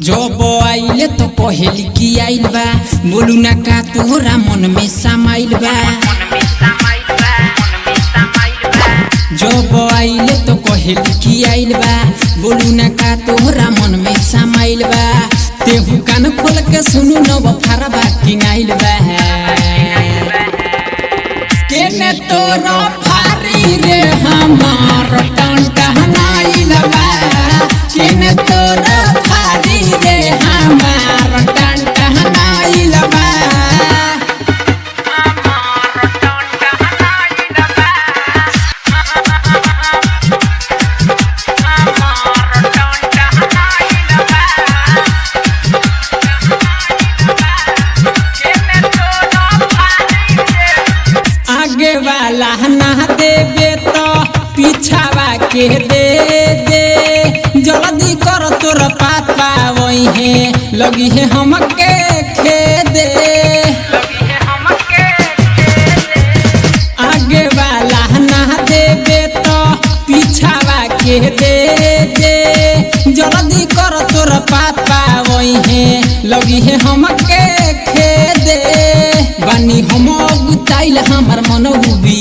जब आइले तो पहली की आइल बा, बोलू ना का तोहरा मन में समाइल बा। जब आइले तो पहली की आइल बा, बोलू ना का तोहरा मन में समाइल बा। तेहू कान खोल के सुनू न बफारा बाकी नाइल बा। केने तोरा फारी रे हमार टंटा नाइल बा। केने तोरा फारी रे हमार टंटा नाइल बा। आगे वाला ना देवे तो पीछावा के दे दे। जल्दी कर तोर पापा वही है लगी है हमके खेदे। आगे वाला ना देवे तो पीछावा के दे दे। जल्दी कर तोर पापा वही है लगी है हमके खेदे। बानी हम गुताइल हमर मन हुबी